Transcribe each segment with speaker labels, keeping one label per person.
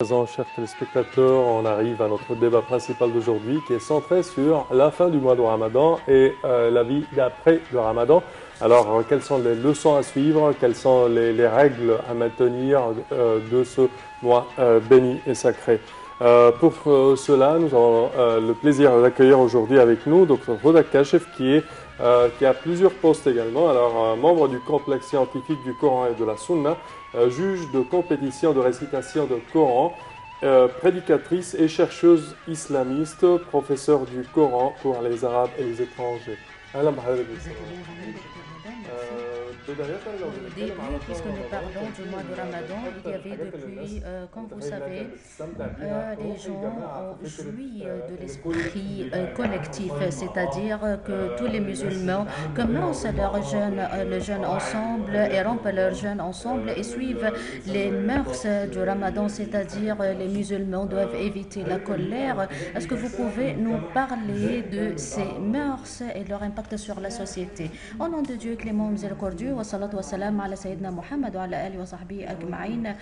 Speaker 1: Présent, chers téléspectateurs, on arrive à notre débat principal d'aujourd'hui qui est centré sur la fin du mois de Ramadan et la vie d'après le Ramadan. Alors, quelles sont les leçons à suivre, quelles sont les règles à maintenir de ce mois béni et sacré. Pour cela, nous avons le plaisir d'accueillir aujourd'hui avec nous Dr Rodak Kachef qui a plusieurs postes également. Alors, membre du complexe scientifique du Coran et de la Sunna, juge de compétition de récitation de Coran, prédicatrice et chercheuse islamiste, professeure du Coran pour les Arabes et les étrangers.
Speaker 2: Au début, puisque nous parlons du mois de Ramadan, il y avait depuis, comme vous savez, les gens ont joui de l'esprit collectif, c'est-à-dire que tous les musulmans commencent le jeûne ensemble et rompent leur jeûne ensemble et suivent les mœurs du Ramadan, c'est-à-dire les musulmans doivent éviter la colère. Est-ce que vous pouvez nous parler de ces mœurs et leur impact sur la société? Au nom de Dieu clément miséricordieux, wa salatu wa salam ala sayyidina Muhammad wa ala alihi wa sahbihi ajma'in.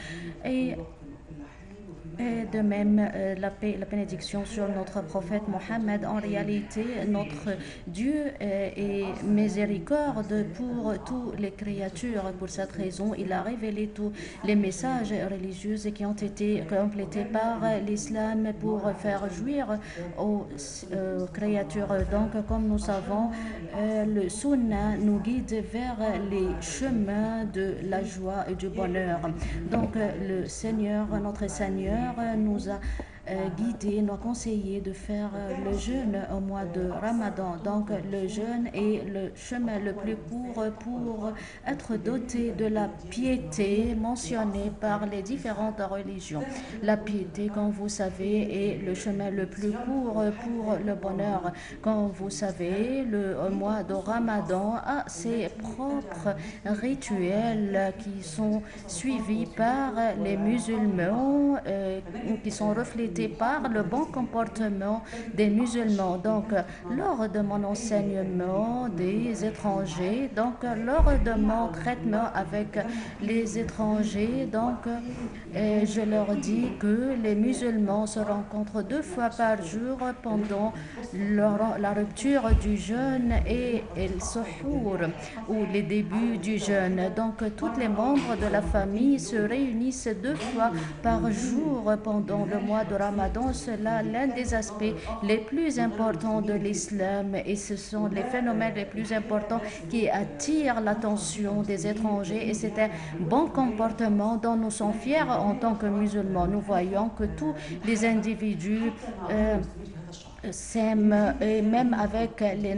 Speaker 2: Et de même, la paix, la bénédiction sur notre prophète Mohammed. En réalité, notre Dieu est miséricorde pour toutes les créatures. Pour cette raison, il a révélé tous les messages religieux qui ont été complétés par l'islam pour faire jouir aux créatures. Donc, comme nous savons, le sunna nous guide vers les chemins de la joie et du bonheur. Donc, le Seigneur, notre Seigneur, nous a guidés, nous a conseillé de faire le jeûne au mois de Ramadan. Donc le jeûne est le chemin le plus court pour être doté de la piété mentionnée par les différentes religions. La piété, comme vous savez, est le chemin le plus court pour le bonheur. Comme vous savez, le mois de Ramadan a ses propres rituels qui sont suivis par les musulmans, qui sont reflétés par le bon comportement des musulmans. Donc, lors de mon enseignement des étrangers, donc lors de mon traitement avec les étrangers, donc je leur dis que les musulmans se rencontrent 2 fois par jour pendant la rupture du jeûne et le suhour, ou les débuts du jeûne. Donc, tous les membres de la famille se réunissent 2 fois par jour pendant le mois de Ramadan. Cela l'un des aspects les plus importants de l'islam et ce sont les phénomènes les plus importants qui attirent l'attention des étrangers et c'est un bon comportement dont nous sommes fiers en tant que musulmans. Nous voyons que tous les individus s'aiment, et même avec les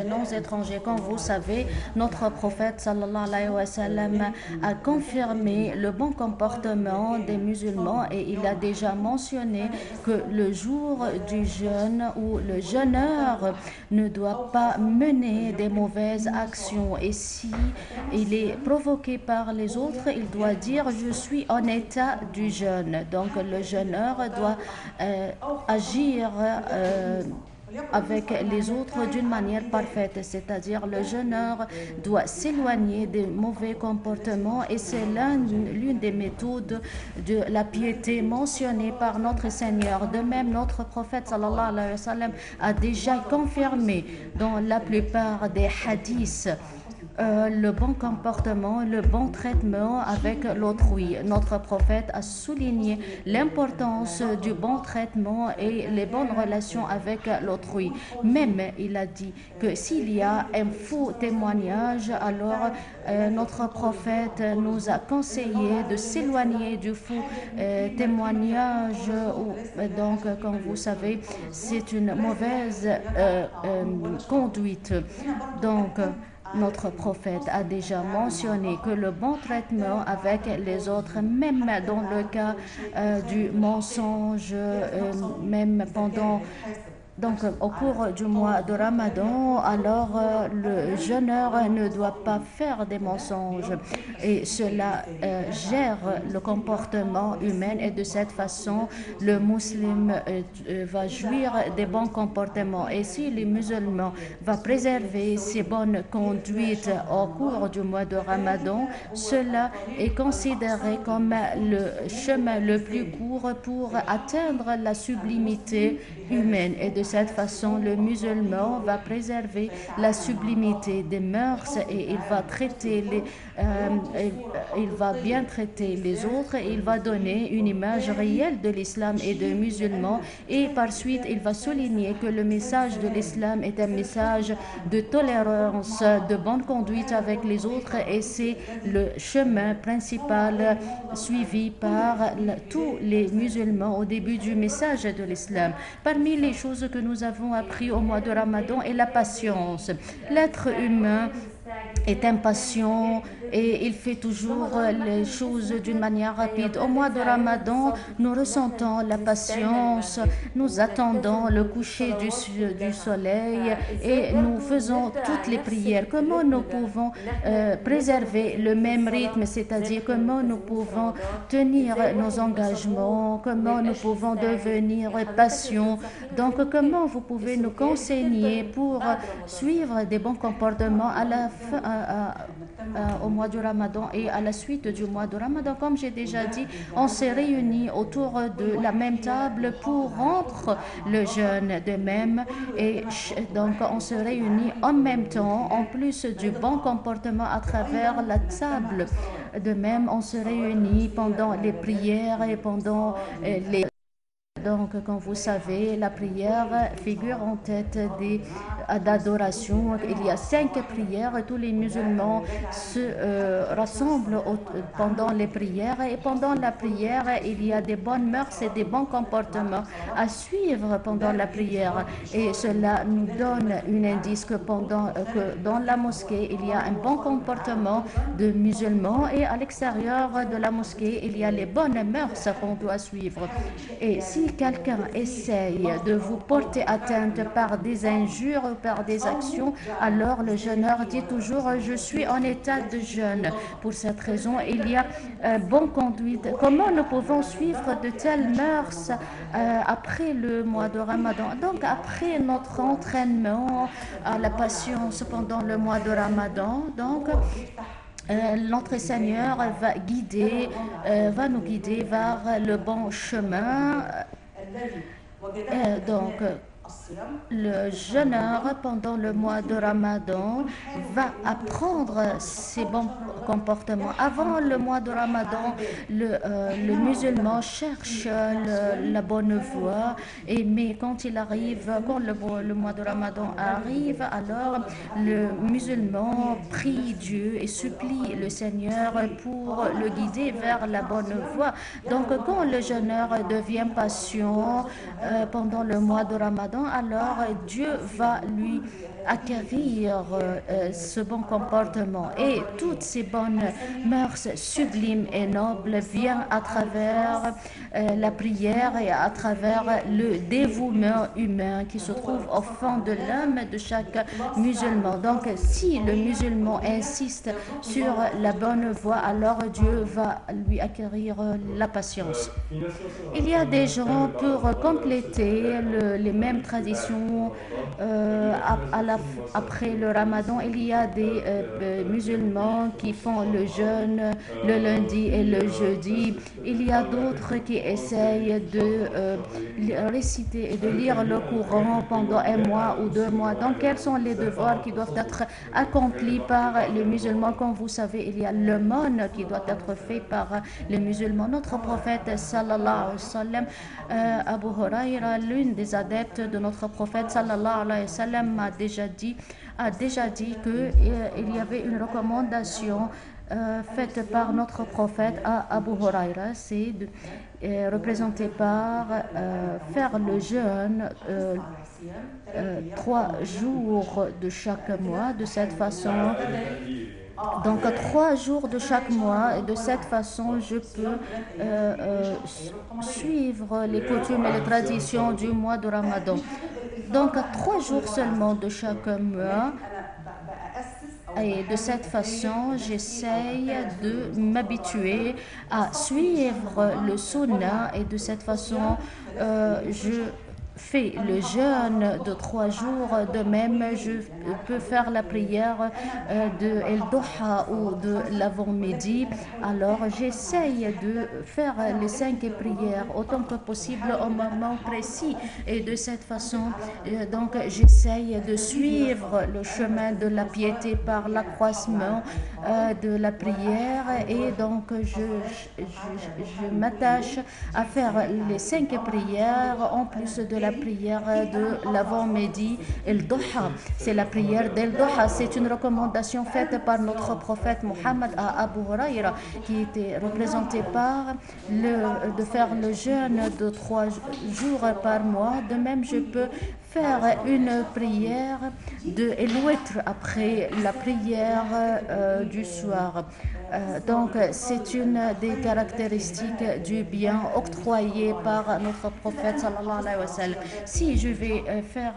Speaker 2: non-étrangers. Comme vous savez, notre prophète sallallahu alayhi wa sallam a confirmé le bon comportement des musulmans et il a déjà mentionné que le jour du jeûne ou le jeûneur ne doit pas mener des mauvaises actions et si il est provoqué par les autres, il doit dire je suis en état du jeûne. Donc le jeûneur doit agir avec les autres d'une manière parfaite, c'est-à-dire le jeûneur doit s'éloigner des mauvais comportements et c'est l'une des méthodes de la piété mentionnée par notre Seigneur. De même, notre prophète sallallahu alayhi wa sallam a déjà confirmé dans la plupart des hadiths le bon comportement, le bon traitement avec l'autrui. Notre prophète a souligné l'importance du bon traitement et les bonnes relations avec l'autrui. Même, il a dit que s'il y a un faux témoignage, alors notre prophète nous a conseillé de s'éloigner du faux témoignage. Donc, comme vous savez, c'est une mauvaise conduite. Donc, notre prophète a déjà mentionné que le bon traitement avec les autres, même dans le cas du mensonge, même pendant Donc, au cours du mois de Ramadan, alors le jeûneur ne doit pas faire des mensonges et cela gère le comportement humain et de cette façon, le musulman va jouir des bons comportements. Et si le musulman va préserver ses bonnes conduites au cours du mois de Ramadan, cela est considéré comme le chemin le plus court pour atteindre la sublimité humaine. Et de cette façon, le musulman va préserver la sublimité des mœurs et il va bien traiter les autres et il va donner une image réelle de l'islam et des musulmans. Et par suite, il va souligner que le message de l'islam est un message de tolérance, de bonne conduite avec les autres et c'est le chemin principal suivi par tous les musulmans au début du message de l'islam. Parmi les choses que nous avons appris au mois de Ramadan est la patience. L'être humain est impatient et il fait toujours les choses d'une manière rapide. Au mois de Ramadan, nous ressentons la patience, nous attendons le coucher du soleil et nous faisons toutes les prières. Comment nous pouvons préserver le même rythme, c'est-à-dire comment nous pouvons tenir nos engagements, comment nous pouvons devenir patients. Donc, comment vous pouvez nous conseiller pour suivre des bons comportements à la fin, au mois du Ramadan et à la suite du mois de Ramadan? Comme j'ai déjà dit, on s'est réunis autour de la même table pour rompre le jeûne de même et donc on se réunit en même temps en plus du bon comportement à travers la table. De même, on se réunit pendant les prières et pendant les... Donc, comme vous savez, la prière figure en tête d'adoration. Il y a 5 prières. Tous les musulmans se rassemblent pendant les prières. Et pendant la prière, il y a des bonnes mœurs et des bons comportements à suivre pendant la prière. Et cela nous donne un indice que dans la mosquée, il y a un bon comportement de musulmans. Et à l'extérieur de la mosquée, il y a les bonnes mœurs qu'on doit suivre. Et si quelqu'un essaye de vous porter atteinte par des injures ou par des actions, alors le jeûneur dit toujours « je suis en état de jeûne ». Pour cette raison, il y a bonne conduite. Comment nous pouvons suivre de telles mœurs après le mois de Ramadan? Donc, après notre entraînement à la patience pendant le mois de Ramadan, donc, notre Seigneur va nous guider vers le bon chemin. Donc, le jeûneur pendant le mois de Ramadan va apprendre ses bons comportements. Avant le mois de Ramadan, le musulman cherche la bonne voie, mais quand le mois de Ramadan arrive, alors le musulman prie Dieu et supplie le Seigneur pour le guider vers la bonne voie. Donc, quand le jeûneur devient patient pendant le mois de Ramadan, alors Dieu va lui acquérir ce bon comportement et toutes ces bonnes mœurs sublimes et nobles viennent à travers la prière et à travers le dévouement humain qui se trouve au fond de l'âme de chaque musulman. Donc, si le musulman insiste sur la bonne voie, alors Dieu va lui acquérir la patience. Il y a des gens pour compléter les mêmes traditions après le Ramadan. Il y a des musulmans qui font le jeûne le lundi et le jeudi. Il y a d'autres qui essayent de réciter et de lire le Coran pendant 1 mois ou 2 mois. Donc, quels sont les devoirs qui doivent être accomplis par les musulmans? Comme vous savez, il y a l'aumône qui doit être fait par les musulmans. Notre prophète, sallallahu alayhi wa sallam, Abu Huraira, l'une des adeptes de notre prophète, sallallahu alayhi wa sallam, a déjà dit qu'il y avait une recommandation faite par notre prophète à Abu Huraira, c'est représenté par faire le jeûne 3 jours de chaque mois. De cette façon, donc 3 jours de chaque mois, et de cette façon je peux suivre les coutumes et les traditions du mois de Ramadan. Donc, à 3 jours seulement de chaque mois. Et de cette façon, j'essaye de m'habituer à suivre le sunnah et de cette façon, je fais le jeûne de 3 jours. De même, je peux faire la prière de El-Doha ou de l'avant-midi. Alors, j'essaye de faire les 5 prières autant que possible au moment précis. Et de cette façon, donc, j'essaye de suivre le chemin de la piété par l'accroissement de la prière. Et donc, je m'attache à faire les 5 prières en plus de la prière de l'avant-midi, El-Doha. C'est la prière d'El-Doha. C'est une recommandation faite par notre prophète Mohammed à Abu Huraira, qui était représenté par de faire le jeûne de 3 jours par mois. De même, je peux faire une prière de El-Witr après la prière du soir. Donc, c'est une des caractéristiques du bien octroyé par notre prophète sallallahu alayhi wa sallam. Si je vais faire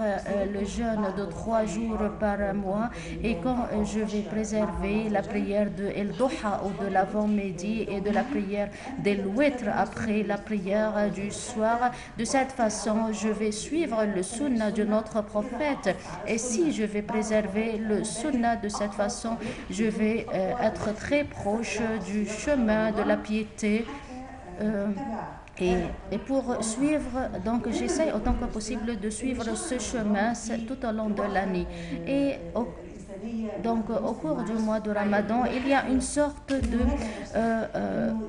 Speaker 2: le jeûne de 3 jours par mois et quand je vais préserver la prière de El-Doha ou de l'avant-midi et de la prière d'El-Witr après la prière du soir, de cette façon, je vais suivre le sunnah de notre prophète. Et si je vais préserver le sunnah de cette façon, je vais être très proche du chemin de la piété. Et pour suivre, donc j'essaie autant que possible de suivre ce chemin tout au long de l'année. Et donc, au cours du mois de Ramadan, il y a une sorte de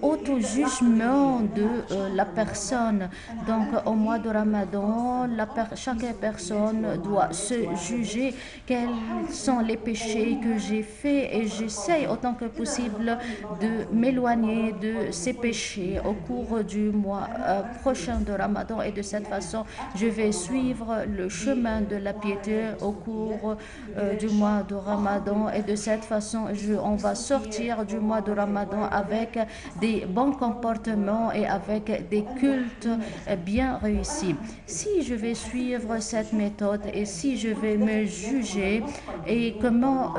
Speaker 2: auto-jugement de la personne. Donc, au mois de Ramadan, chaque personne doit se juger quels sont les péchés que j'ai faits et j'essaie autant que possible de m'éloigner de ces péchés au cours du mois prochain de Ramadan. Et de cette façon, je vais suivre le chemin de la piété au cours du mois de Ramadan. Et de cette façon, on va sortir du mois de Ramadan avec des bons comportements et avec des cultes bien réussis. Si je vais suivre cette méthode et si je vais me juger et comment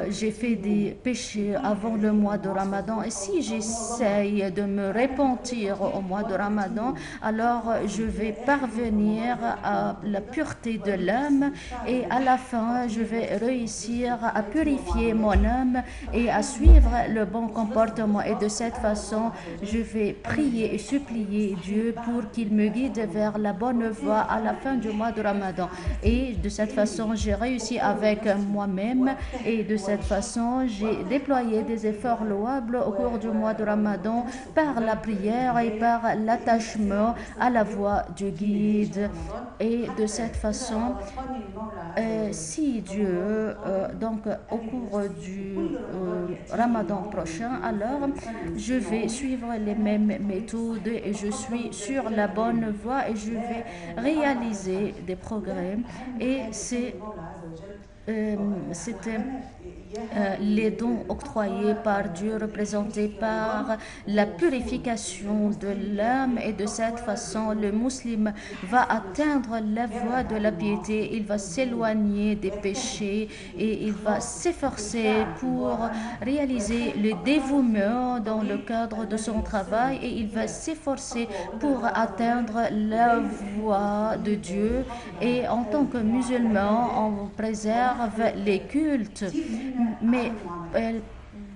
Speaker 2: j'ai fait des péchés avant le mois de Ramadan et si j'essaye de me repentir au mois de Ramadan, alors je vais parvenir à la pureté de l'âme et à la fin je vais réussir à purifier mon âme et à suivre le bon comportement. Et de cette façon, je vais prier et supplier Dieu pour qu'il me guide vers la bonne voie à la fin du mois de Ramadan. Et de cette façon, j'ai réussi avec moi-même et de cette façon, j'ai déployé des efforts louables au cours du mois de Ramadan par la prière et par l'attachement à la voix du guide. Et de cette façon, si Dieu, donc au cours du Ramadan prochain, alors je vais suivre les mêmes méthodes et je suis sur la bonne voie et je vais réaliser des progrès. Et c'était les dons octroyés par Dieu, représentés par la purification de l'âme. Et de cette façon, le musulman va atteindre la voie de la piété, il va s'éloigner des péchés et il va s'efforcer pour réaliser le dévouement dans le cadre de son travail et il va s'efforcer pour atteindre la voie de Dieu. Et en tant que musulman, on préserve les cultes, mais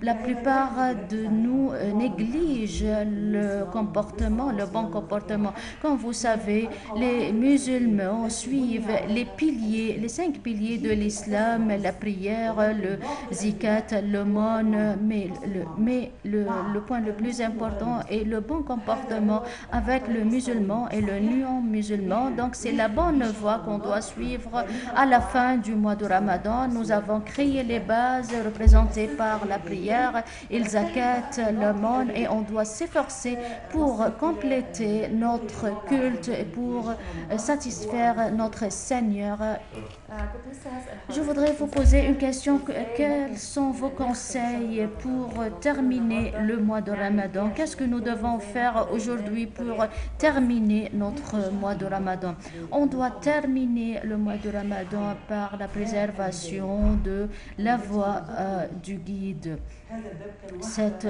Speaker 2: la plupart de nous négligent le bon comportement. Comme vous savez, les musulmans suivent les 5 piliers de l'islam, la prière, le zikat, l'aumône, mais le point le plus important est le bon comportement avec le musulman et le non-musulman. Donc c'est la bonne voie qu'on doit suivre à la fin du mois de Ramadan. Nous avons créé les bases représentées par la prière prières, ils acquittent l'aumône et on doit s'efforcer pour compléter notre culte et pour satisfaire notre Seigneur. Je voudrais vous poser une question. Quels sont vos conseils pour terminer le mois de Ramadan? Qu'est-ce que nous devons faire aujourd'hui pour terminer notre mois de Ramadan? On doit terminer le mois de Ramadan par la préservation de la voie du guide. Cette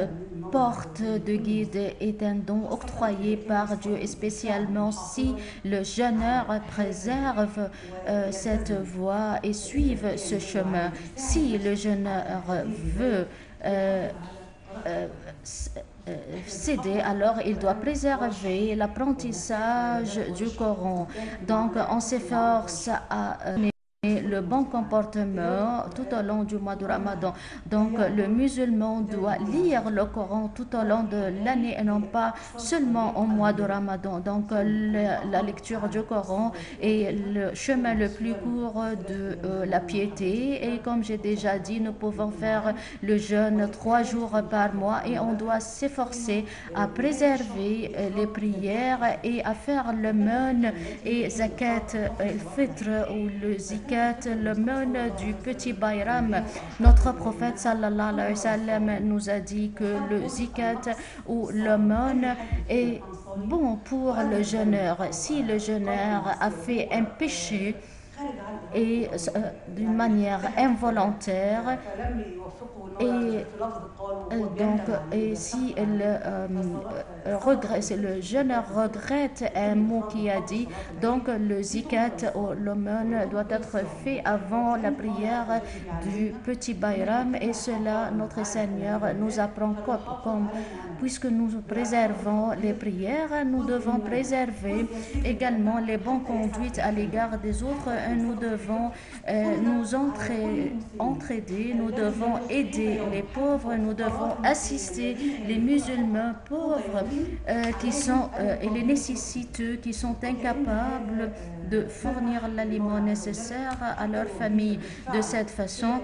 Speaker 2: porte de guide est un don octroyé par Dieu, et spécialement si le jeûneur préserve cette voie et suive ce chemin. Si le jeûneur veut céder, alors il doit préserver l'apprentissage du Coran. Donc on s'efforce à le bon comportement tout au long du mois de Ramadan. Donc le musulman doit lire le Coran tout au long de l'année et non pas seulement au mois de Ramadan. Donc la lecture du Coran est le chemin le plus court de la piété, et comme j'ai déjà dit, nous pouvons faire le jeûne 3 jours par mois et on doit s'efforcer à préserver les prières et à faire l'aumône et zakat al-fitr ou le zikat, l'aumône du petit Bayram. Notre prophète sallallahu alayhi wa sallam nous a dit que le zikat ou l'aumône est bon pour le jeûneur. Si le jeûneur a fait un péché et d'une manière involontaire, et si le jeûneur regrette un mot qu'il a dit, donc le zikat ou l'aumône doit être fait avant la prière du petit Bayram, et cela notre Seigneur nous apprend comme puisque nous préservons les prières, nous devons préserver également les bonnes conduites à l'égard des autres. Nous devons nous entraider, nous devons aider les pauvres, nous devons assister les musulmans pauvres et les nécessiteux qui sont incapables de fournir l'aliment nécessaire à leur famille. De cette façon,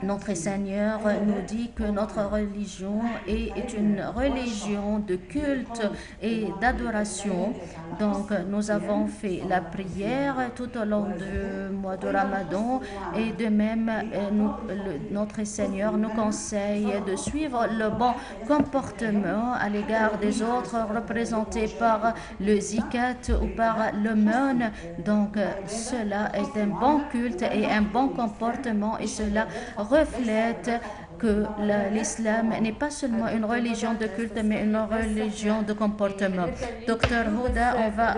Speaker 2: notre Seigneur nous dit que notre religion est une religion de culte et d'adoration. Donc nous avons fait la prière tout au long du mois de Ramadan, et de même notre Seigneur nous conseille de suivre le bon comportement à l'égard des autres, représentés par le zikat ou par l'aumône. Donc cela est un bon culte et un bon comportement, et cela reflète que l'islam n'est pas seulement une religion de culte, mais une religion de comportement. Docteur Houda, on va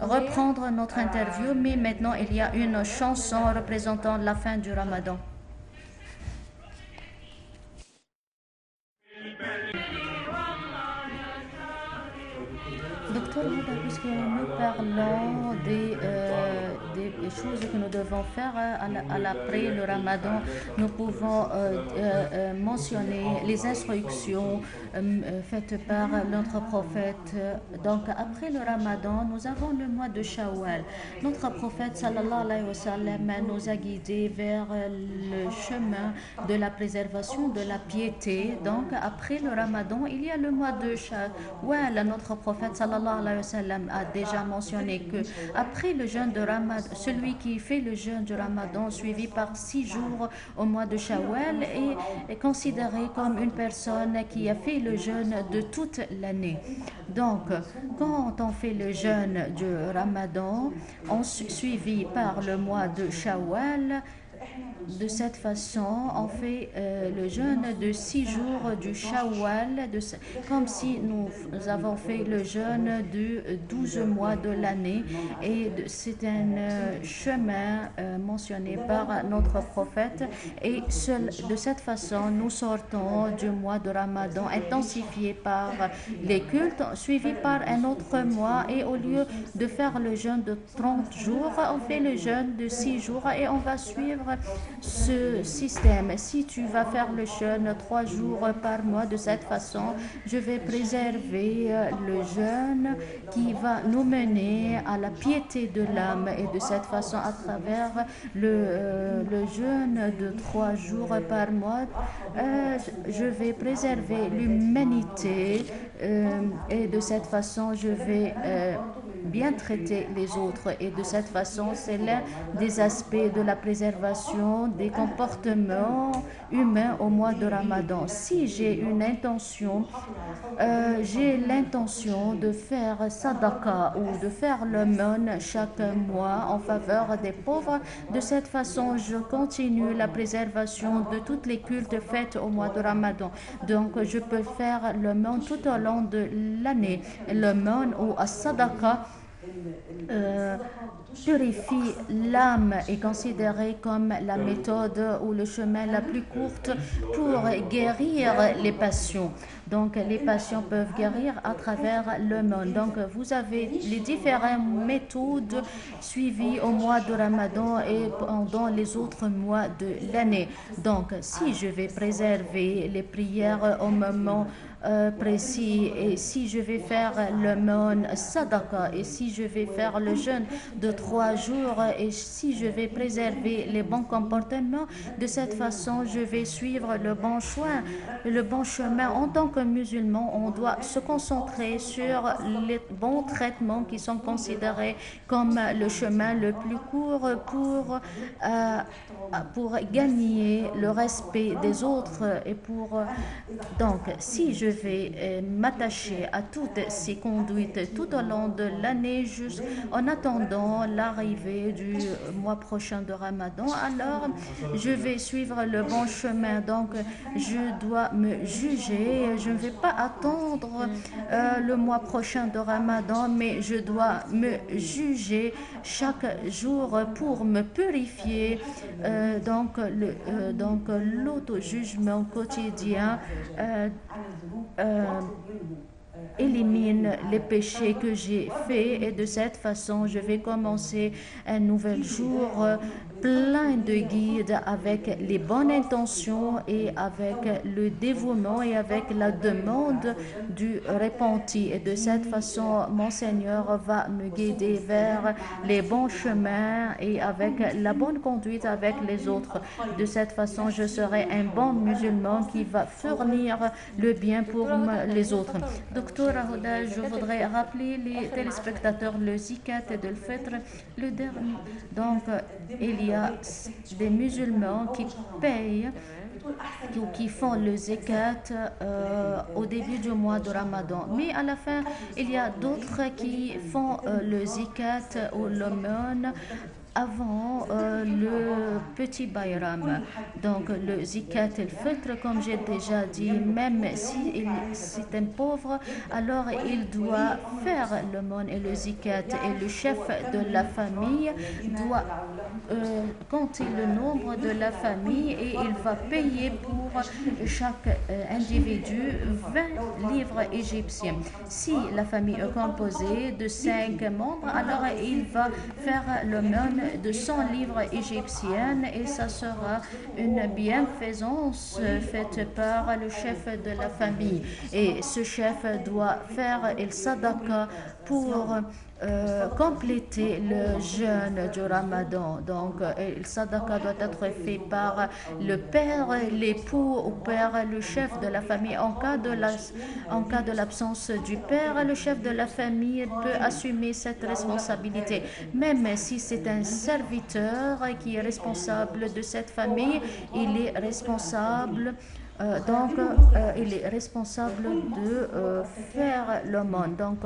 Speaker 2: reprendre notre interview, mais maintenant il y a une chanson représentant la fin du Ramadan. Docteur Houda, puisque nous parlons des choses que nous devons faire après le Ramadan, nous pouvons mentionner les instructions faites par notre prophète. Donc après le Ramadan, nous avons le mois de Shawwal. Notre prophète sallallahu alayhi wa sallam nous a guidés vers le chemin de la préservation de la piété. Donc après le Ramadan, il y a le mois de Shawwal. Notre prophète sallallahu alayhi wa sallam a déjà mentionné que après le jeûne de Ramadan, celui qui fait le jeûne du Ramadan suivi par 6 jours au mois de Shawwal est considéré comme une personne qui a fait le jeûne de toute l'année. Donc, quand on fait le jeûne du Ramadan, suivi par le mois de Shawwal, de cette façon, on fait le jeûne de 6 jours du Shawwal, comme si nous avons fait le jeûne de 12 mois de l'année. Et c'est un chemin mentionné par notre prophète. Et de cette façon, nous sortons du mois de Ramadan, intensifié par les cultes, suivi par un autre mois. Et au lieu de faire le jeûne de 30 jours, on fait le jeûne de 6 jours et on va suivre ce système. Si tu vas faire le jeûne 3 jours par mois de cette façon, je vais préserver le jeûne qui va nous mener à la piété de l'âme. Et de cette façon, à travers le jeûne de 3 jours par mois, je vais préserver l'humanité et de cette façon, je vais bien traiter les autres. Et de cette façon, c'est l'un des aspects de la préservation des comportements humains au mois de Ramadan. Si j'ai une intention, j'ai l'intention de faire sadaqa ou de faire l'aumône chaque mois en faveur des pauvres. De cette façon, je continue la préservation de toutes les cultes faites au mois de Ramadan. Donc, je peux faire l'aumône tout au long de l'année. L'aumône ou as-sadaqa purifie l'âme est considérée comme la méthode ou le chemin la plus courte pour guérir les passions. Donc, les passions peuvent guérir à travers l'aumône. Donc, vous avez les différentes méthodes suivies au mois de Ramadan et pendant les autres mois de l'année. Donc, si je vais préserver les prières au moment précis et si je vais faire l'aumône sadaqa et si je vais faire le jeûne de 3 jours et si je vais préserver les bons comportements, de cette façon je vais suivre le bon choix, le bon chemin. En tant que musulman, on doit se concentrer sur les bons traitements qui sont considérés comme le chemin le plus court pour gagner le respect des autres et donc si je vais m'attacher à toutes ces conduites tout au long de l'année en attendant l'arrivée du mois prochain de Ramadan, alors je vais suivre le bon chemin. Donc je dois me juger, je ne vais pas attendre le mois prochain de Ramadan, mais je dois me juger chaque jour pour me purifier. Donc l'auto-jugement quotidien élimine les péchés que j'ai faits et de cette façon je vais commencer un nouvel jour plein de guides avec les bonnes intentions et avec le dévouement et avec la demande du repenti. Et de cette façon, mon Seigneur va me guider vers les bons chemins et avec la bonne conduite avec les autres. De cette façon, je serai un bon musulman qui va fournir le bien pour les autres. Docteur Huda, je voudrais rappeler les téléspectateurs le zikat et le fitr, le dernier. Donc, il y a des musulmans qui payent ou qui font le zakat au début du mois de Ramadan. Mais à la fin, il y a d'autres qui font le zakat ou l'aumône avant le petit Bayram. Donc le zikat et le fitr, comme j'ai déjà dit, même si c'est un pauvre, alors il doit faire l'aumône et le zikat et le chef de la famille doit compter le nombre de la famille et il va payer pour chaque individu 20 livres égyptiens. Si la famille est composée de 5 membres, alors il va faire l'aumône de 100 livres égyptiennes et ça sera une bienfaisance faite par le chef de la famille. Et ce chef doit faire el sadaqa pour compléter le jeûne du Ramadan. Donc, le sadaqa doit être fait par le père, l'époux ou père, le chef de la famille. En cas de l'absence du père, le chef de la famille peut assumer cette responsabilité. Même si c'est un serviteur qui est responsable de cette famille, il est responsable il est responsable de faire l'aumône. Donc,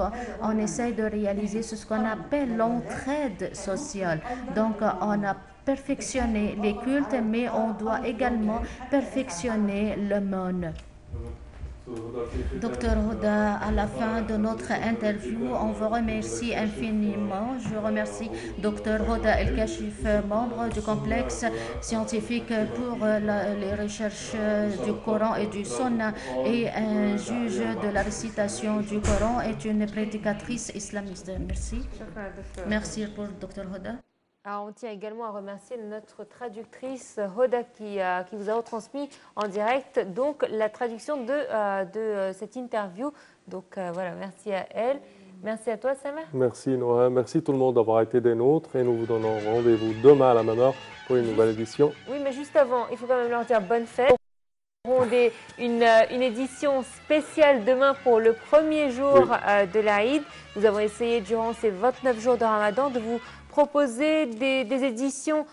Speaker 2: on essaie de réaliser ce qu'on appelle l'entraide sociale. Donc, on a perfectionné les cultes, mais on doit également perfectionner l'aumône. Docteur Huda, à la fin de notre interview, on vous remercie infiniment. Je remercie Docteur Huda El-Kashif, membre du complexe scientifique pour les recherches du Coran et du Sunna et un juge de la récitation du Coran et une prédicatrice islamiste. Merci. Merci pour Docteur Huda.
Speaker 3: Alors, on tient également à remercier notre traductrice Hoda qui vous a retransmis en direct donc la traduction de cette interview. Donc voilà, merci à elle. Merci à toi, Samer.
Speaker 1: Merci Noah, merci tout le monde d'avoir été des nôtres et nous vous donnons rendez-vous demain à la même heure pour une nouvelle édition.
Speaker 3: Oui, mais juste avant, il faut quand même leur dire bonne fête. Nous aurons une édition spéciale demain pour le premier jour de l'Aïd. Nous avons essayé durant ces 29 jours de Ramadan de vous proposer des éditions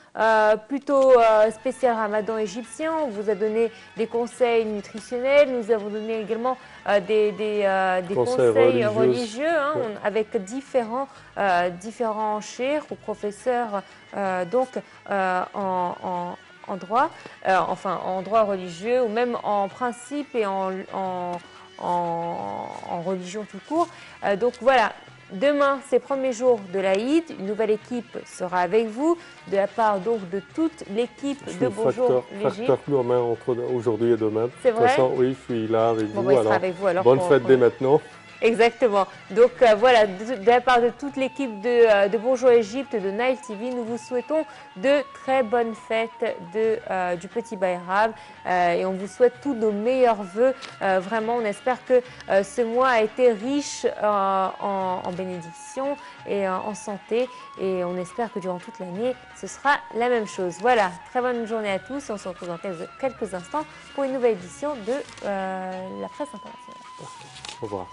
Speaker 3: plutôt spéciales Ramadan égyptien. On vous a donné des conseils nutritionnels. Nous avons donné également des conseils religieux hein, avec différents cheikhs ou professeurs en droit, en droit religieux ou même en principe et en religion tout court. Donc voilà, demain, c'est le premier jour de l'Aïd. Une nouvelle équipe sera avec vous, de la part donc de toute l'équipe de Bonjour l'Égypte.
Speaker 1: Facteur commun entre aujourd'hui et demain.
Speaker 3: C'est vrai?
Speaker 1: De toute façon, oui, je suis là avec vous.
Speaker 3: Alors, avec vous alors
Speaker 1: bonne fête dès maintenant.
Speaker 3: Exactement. Donc voilà, de la part de toute l'équipe de Bonjour Égypte, de Nile TV, nous vous souhaitons de très bonnes fêtes du Petit Bayram et on vous souhaite tous nos meilleurs vœux. Vraiment, on espère que ce mois a été riche en bénédictions et en santé et on espère que durant toute l'année, ce sera la même chose. Voilà, très bonne journée à tous et on se retrouve dans quelques instants pour une nouvelle édition de la presse internationale.
Speaker 1: Au revoir.